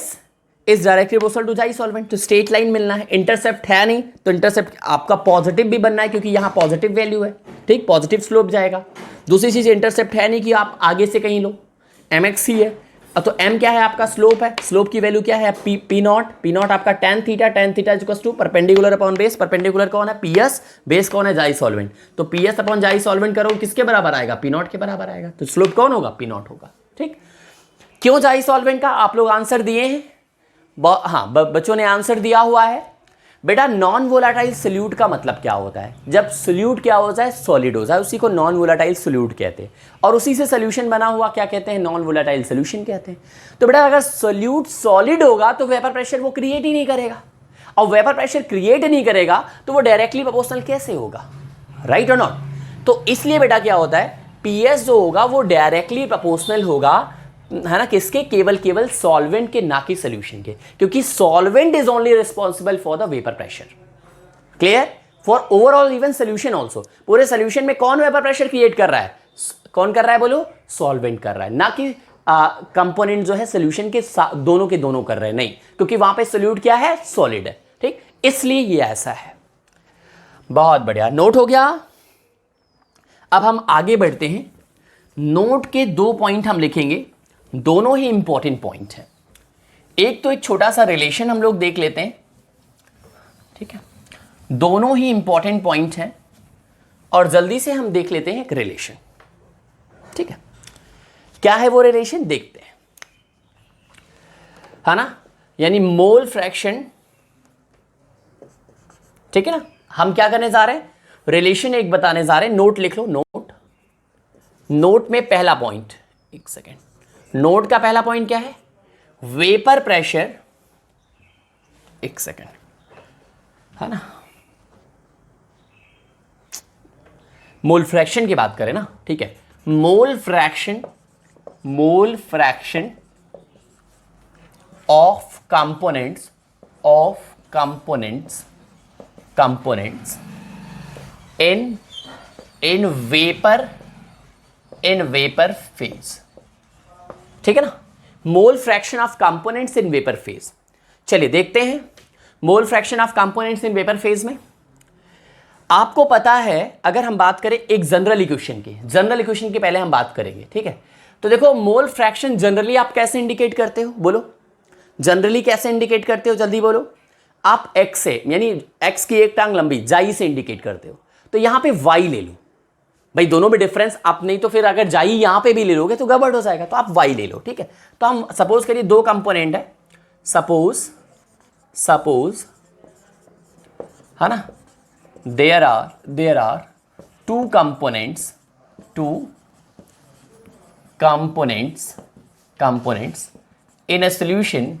is directly proportional to जाई सॉल्वेंट, तो स्ट्रेट लाइन मिलना है। इंटरसेप्ट है नहीं तो इंटरसेप्ट आपका पॉजिटिव भी बनना है क्योंकि यहां पॉजिटिव वैल्यू है, ठीक? पॉजिटिव स्लोप जाएगा। दूसरी चीज इंटरसेप्ट है नहीं कि आप आगे से कहीं लो, mx ही है। तो m क्या है आपका? स्लोप है। स्लोप की वैल्यू क्या है? P0 आपका tan theta is equal to perpendicular upon base. Perpendicular कौन है? PS, बेस कौन है? जाई सॉल्वेंट। तो PS अपॉन जाई सॉल्वेंट करो किसके बराबर आएगा? P0 के बराबर आएगा। तो स्लोप कौन होगा? P0 होगा, ठीक? क्यों जाई सॉल्वेंट का आप लोग आंसर दिए हैं? हाँ बच्चों ने आंसर दिया हुआ है। बेटा नॉन वोलाटाइल सोल्यूट का मतलब क्या होता है? जब सोल्यूट क्या हो जाए? सॉलिड हो जाए, उसी को नॉन वोलाटाइल सोल्यूट कहते हैं। और उसी से सोल्यूशन बना हुआ क्या कहते हैं? नॉन वोलाटाइल सोल्यूशन कहते हैं। तो बेटा अगर सोल्यूट सॉलिड होगा तो वेपर प्रेशर वो क्रिएट ही नहीं करेगा, और वेपर प्रेशर क्रिएट नहीं करेगा तो वो डायरेक्टली प्रोपोर्शनल कैसे होगा? राइट और नॉट? तो इसलिए बेटा क्या होता है, PS जो होगा वो डायरेक्टली प्रोपोर्शनल होगा है ना, किसके, केवल सॉल्वेंट के, ना कि सोल्यूशन के, क्योंकि solvent is only responsible for the vapour pressure. Clear? For overall even solution also, पूरे सोल्यूशन में कौन वेपर प्रेशर क्रिएट कर रहा है? कौन कर रहा है बोलो? सॉल्वेंट कर रहा है, ना कि कंपोनेंट जो है सोल्यूशन के दोनों के दोनों कर रहे हैं, नहीं, क्योंकि वहां पे सोल्यूट क्या है? सॉलिड है। ठीक, इसलिए ये ऐसा है। बहुत बढ़िया, नोट हो गया। अब हम आगे बढ़ते हैं। नोट के 2 पॉइंट हम लिखेंगे, दोनों ही इंपॉर्टेंट पॉइंट है। एक तो एक छोटा सा रिलेशन हम लोग देख लेते हैं, ठीक है, दोनों ही इंपॉर्टेंट पॉइंट हैं, और जल्दी से हम देख लेते हैं एक रिलेशन। ठीक है, क्या है वो रिलेशन, देखते हैं, है ना, यानी मोल फ्रैक्शन। ठीक है ना, हम क्या करने जा रहे हैं? रिलेशन एक बताने जा रहे हैं। नोट लिख लो, नोट में पहला पॉइंट, एक सेकेंड, नोट का पहला पॉइंट क्या है? वेपर प्रेशर, एक सेकेंड, है ना, मोल फ्रैक्शन की बात करें ना, ठीक है, मोल fraction of components in vapour phase. ठीक है ना, mole fraction of components in vapour phase. चलिए देखते हैं मोल fraction of components in vapour phase में। आपको पता है, अगर हम बात करें एक जनरल इक्वेशन की पहले हम बात करेंगे। ठीक है, तो देखो मोल फ्रैक्शन जनरली आप कैसे इंडिकेट करते हो? बोलो, जनरली कैसे इंडिकेट करते हो? जल्दी बोलो। आप x से, यानी x की एक टांग लंबी, जाई से इंडिकेट करते हो। तो यहां पे y ले लो भाई, दोनों में डिफरेंस आप, नहीं तो फिर अगर जाई यहां पे भी ले लोगे तो गड़बड़ हो जाएगा, तो आप y ले लो। ठीक है, तो हम सपोज करिए 2 कंपोनेंट है, सपोज, है ना, there are 2 components in a solution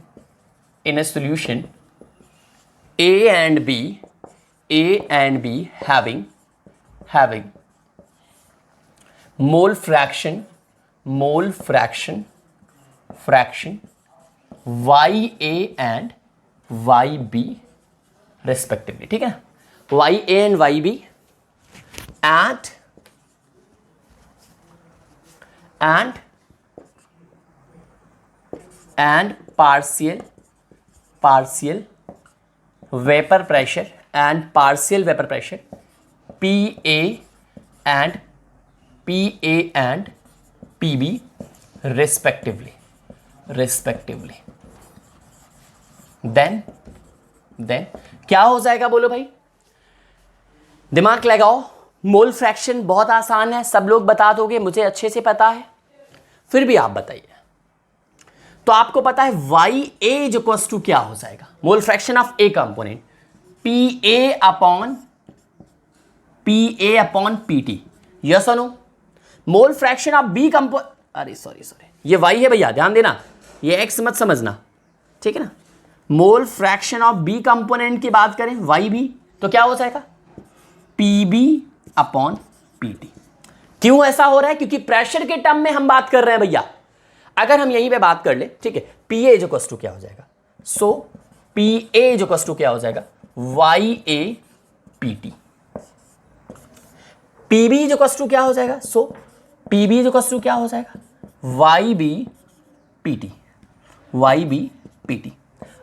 A and B having mole fraction YA and YB respectively। ठीक है, YA and YB and partial vapor pressure PA and PB respectively। then क्या हो जाएगा बोलो भाई, दिमाग लगाओ। मोल फ्रैक्शन बहुत आसान है, सब लोग बता दोगे, मुझे अच्छे से पता है, फिर भी आप बताइए। तो आपको पता है YA इज इक्वल्स टू क्या हो जाएगा? Mole fraction of A component PA upon PT। Yes और no? Mole fraction of B component, अरे सॉरी ये Y है भैया, ध्यान देना, ये X मत समझना। ठीक है ना, mole fraction of B component की बात करें YB, तो क्या हो जाएगा? PB upon PT। क्यों ऐसा हो रहा है? क्योंकि प्रेशर के टर्म में हम बात कर रहे हैं भैया। अगर हम यहीं पे बात कर ले, ठीक है, PA इज इक्वल्स टू क्या हो जाएगा? So PA is equals to क्या हो जाएगा? YA PT। PB is equals to क्या हो जाएगा? So PB is equals to क्या हो जाएगा? YB PT।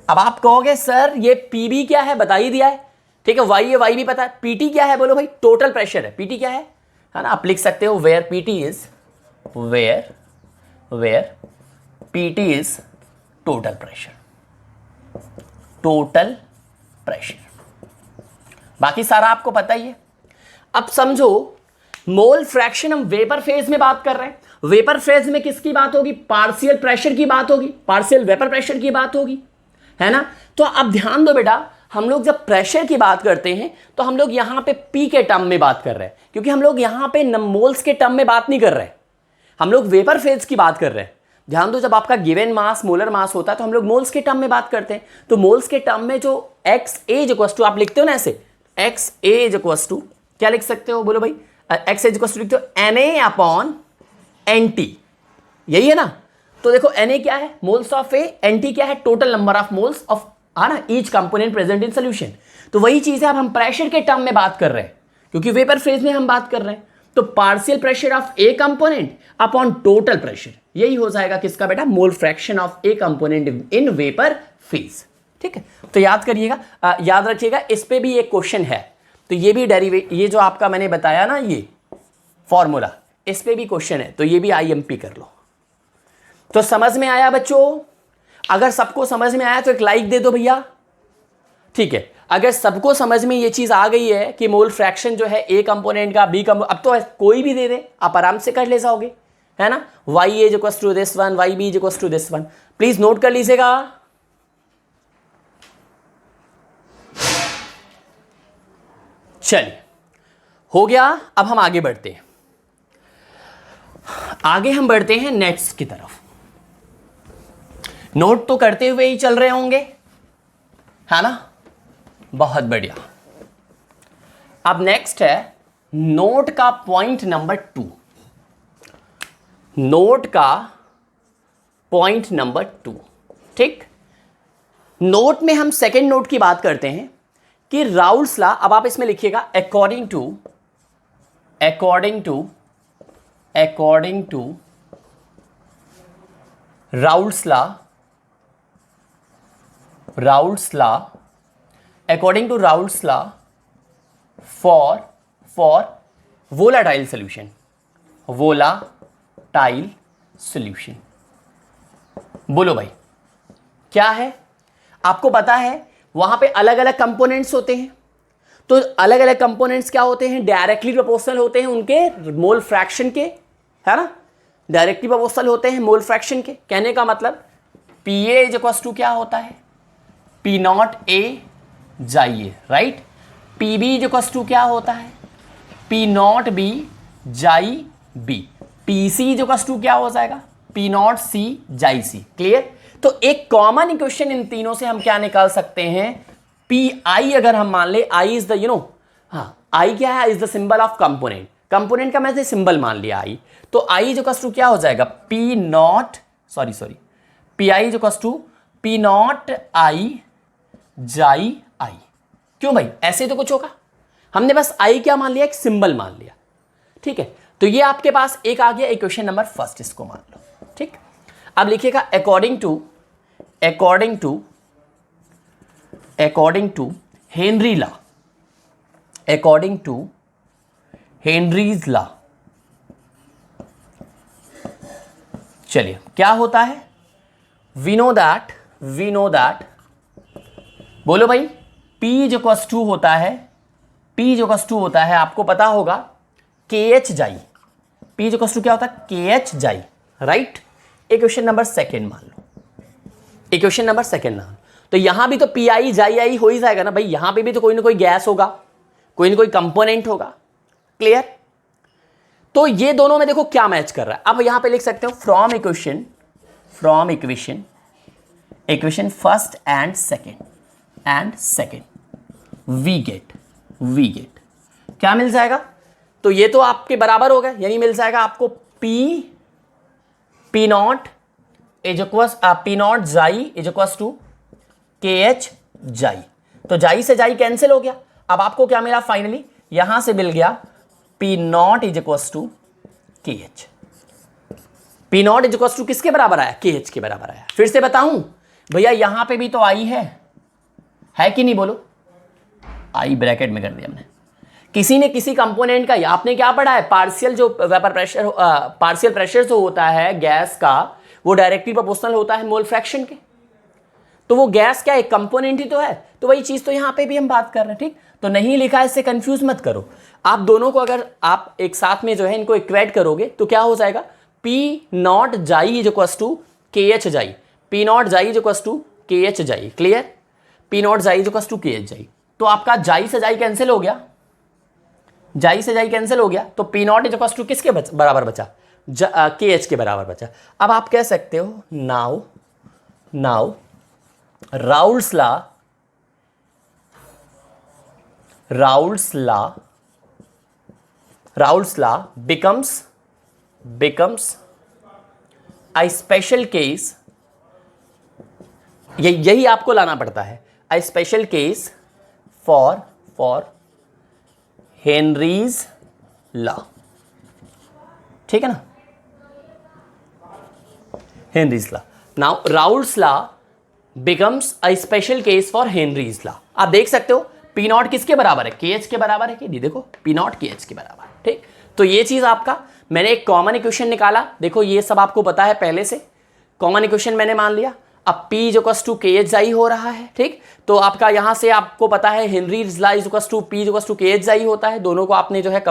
अब आप कहोगे सर ये PB क्या है, बता ही दिया है। ठीक है, YB पता है, PT क्या है बोलो भाई? टोटल प्रेशर है। PT क्या है ना, आप लिख सकते हो where PT is total pressure. बाकी सारा आपको पता ही है। अब समझो मोल फ्रैक्शन हम वेपर फेज में बात कर रहे हैं। वेपर फेज में किसकी बात होगी? पार्शियल प्रेशर की बात होगी, पार्शियल वेपर प्रेशर की बात होगी, है ना। तो अब ध्यान दो बेटा, हम लोग जब प्रेशर की बात करते हैं तो हम लोग यहां पे पी के टर्म में बात कर रहे हैं, क्योंकि हम लोग यहां पे मोल्स के टर्म में बात नहीं कर रहे हैं, हम लोग वेपर फेज की बात कर रहे हैं। ध्यान दो, जब आपका गिवन मास मोलर मास होता है तो हम लोग मोल्स के टर्म में बात करते हैं। तो मोल्स के टर्म में जो XA इज इक्वल टू, आप लिखते हो ना ऐसे, XA इज इक्वल टू क्या लिख सकते हो बोलो भाई? XA इज इक्वल टू लिखते हो NA अपॉन NT, यही है ना। तो देखो Na क्या है, मोल्स ऑफ ए, Nt क्या है, total number of moles of ना each component present in solution. तो वही चीज है, अब हम प्रेशर के टर्म में बात कर रहे हैं क्योंकि वेपर फेज में हम बात कर रहे हैं। तो partial pressure of A component upon total pressure, यही हो जाएगा किसका बेटा, मोल fraction of A component in vapour phase. ठीक है, तो याद करिएगा, याद रखिएगा, इस पे भी एक क्वेश्चन है। तो ये भी डेरिवेट, ये जो आपका मैंने बताया ना ये फॉर्मूला, इस पे भी क्वेश्चन है, तो ये भी आईएमपी कर लो। तो समझ में आया बच्चों? अगर सबको समझ में आया तो एक लाइक दे दो भैया। ठीक है, अगर सबको समझ में ये चीज आ गई है कि मोल फ्रैक्शन जो है ए कंपोनेंट का बी कंपोनेंट, अब तो कोई भी दे दे आप आराम से कर ले जाओगे, है ना। Y A equals to this one, Y B is equals to this one, please note कर लीजिएगा। चलिए, हो गया। अब हम आगे बढ़ते हैं, आगे हम बढ़ते हैं नेट्स की तरफ। नोट तो करते हुए ही चल रहे होंगे, है ना, बहुत बढ़िया। अब नेक्स्ट है नोट का पॉइंट नंबर 2, नोट का पॉइंट नंबर 2। ठीक, नोट में हम सेकेंड नोट की बात करते हैं कि राउल्स लॉ, अब आप इसमें लिखिएगा according to Raoult's law, according to Raoult's law for volatile solution. बोलो भाई क्या है? आपको पता है वहां पे अलग अलग कंपोनेंट्स होते हैं, तो अलग अलग कंपोनेंट्स क्या होते हैं, डायरेक्टली प्रोपोर्शनल होते हैं उनके मोल फ्रैक्शन के, है ना, डायरेक्टली प्रोपोर्शनल होते हैं मोल फ्रैक्शन के। कहने का मतलब P A is equal to क्या होता है, P not A xi A, right. P B is equal to क्या होता है, P not B xi B. P C is equal to क्या हो जाएगा, पी नॉट सी जाई सी। क्लियर? तो एक कॉमन इक्वेशन इन तीनों से हम क्या निकाल सकते हैं, पी आई अगर हम मान ले, आई इज द आई क्या है, is the symbol of component, component का मैंने सिंबल मान लिया आई, तो आई जो कस टू क्या हो जाएगा, पी नॉट पी आई जो कस टू पी नॉट आई जाई आई। क्यों भाई, ऐसे तो कुछ होगा, हमने बस आई क्या मान लिया, एक सिंबल मान लिया। ठीक है, तो ये आपके पास एक आ गया इक्वेशन नंबर फर्स्ट, इसको मान लो। ठीक, अब लिखिएगा according to Henry law, according to Henry's law. चलिए क्या होता है, वी नो दैट बोलो भाई, P जो कॉस 2 होता है, P जो कॉस 2 होता है आपको पता होगा KH जाई, P जो कॉस 2 क्या होता है, KH जाई, राइट। इक्वेशन नंबर सेकेंड मान लो, इक्वेशन नंबर सेकेंड मान लो, तो यहां भी तो पी आई जाई आई हो ही जाएगा ना भाई, यहां पे भी तो कोई ना कोई गैस होगा, कोई ना कोई कंपोनेंट होगा। क्लियर? तो ये दोनों में देखो क्या मैच कर रहा है। अब यहां पे लिख सकते हो from equation first and second we get क्या मिल जाएगा, तो ये तो आपके बराबर हो गया, यानी मिल जाएगा आपको पी नॉट जाई इज इक्वल्स टू KH जाई, तो जाई से जाई कैंसिल हो गया। अब आपको क्या मिला फाइनली, यहां से मिल गया P not is equals to KH। P not is equals to किसके बराबर आया, KH के बराबर आया। फिर से बताऊं भैया, यहां पे भी तो आई है कि नहीं, बोलो। आई ब्रैकेट में कर दिया हमने, किसी ने किसी कंपोनेंट का, आपने क्या पढ़ा है, पार्शियल जो वेपर प्रेशर, पार्शियल प्रेशर जो होता है गैस का, वो डायरेक्टली प्रोपोर्शनल होता है मोल फ्रैक्शन के। तो वो गैस क्या एक कंपोनेंट ही तो है, तो वही चीज तो यहां पे भी हम बात कर रहे हैं। ठीक, तो नहीं लिखा है, इससे कंफ्यूज मत करो। आप दोनों को अगर आप एक साथ में जो है इनको इक्वेट करोगे तो क्या हो जाएगा, पी नॉट जाई इज इक्वल्स टू KH जाई, पी नॉट जाई इज इक्वल्स टू KH जाई। क्लियर? पी नॉट जाई इज इक्वल्स टू KH जाई, तो आपका जाई से जाई कैंसिल हो गया, जाई से जाई कैंसिल हो गया, तो P not is equals to किसके बराबर बचा, KH के बराबर बचा। अब आप कह सकते हो now Raoult's law becomes a special case, यही आपको लाना पड़ता है, a special case for Henry's law, ठीक है ना, Henry's law. Now Raoult's law becomes a special case for Henry's law. आप देख सकते हो पी नॉट किसके बराबर है, के एच के बराबर है कि नहीं, देखो पी नॉट के एच के बराबर, ठीक। तो ये चीज आपका, मैंने एक कॉमन इक्वेशन निकाला, देखो ये सब आपको पता है पहले से, कॉमन इक्वेशन मैंने मान लिया। अब P is equal to K H आई हो रहा है, ठीक। तो आपका यहां से आपको पता है Henry's law is equal to P is equal to K H I होता है, दोनों को आपने जो है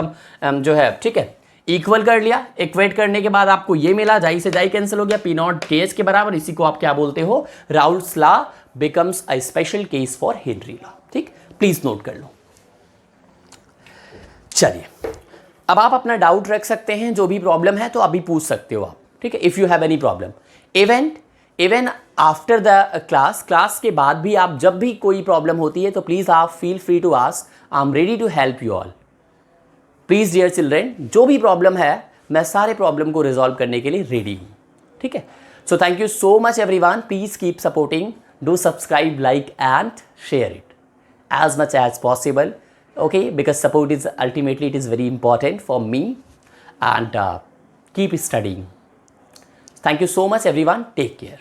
जो है, ठीक है, इक्वल कर लिया। इक्वेट करने के बाद आपको ये मिला, जाई से जाई कैंसिल हो गया, पी नॉट के एच के बराबर, इसी को आप क्या बोलते हो, Raoult's law becomes a special case for Henry law, ठीक। प्लीज नोट कर लो। चलिए अब आप अपना डाउट रख सकते हैं, जो भी प्रॉब्लम है तो अभी पूछ सकते हो आप, ठीक है, if you have any problem. Even after the class के बाद भी आप जब भी कोई प्रॉब्लम होती है तो प्लीज आप feel free to ask, I am ready to help you all. Please dear children, जो भी प्रॉब्लम है मैं सारे प्रॉब्लम को रिजॉल्व करने के लिए रेडी हूं, ठीक है। So thank you so much everyone, please keep supporting, do subscribe, like and share it as much as possible, okay, because support is ultimately, it is very important for me, and keep studying. Thank you so much everyone, take care.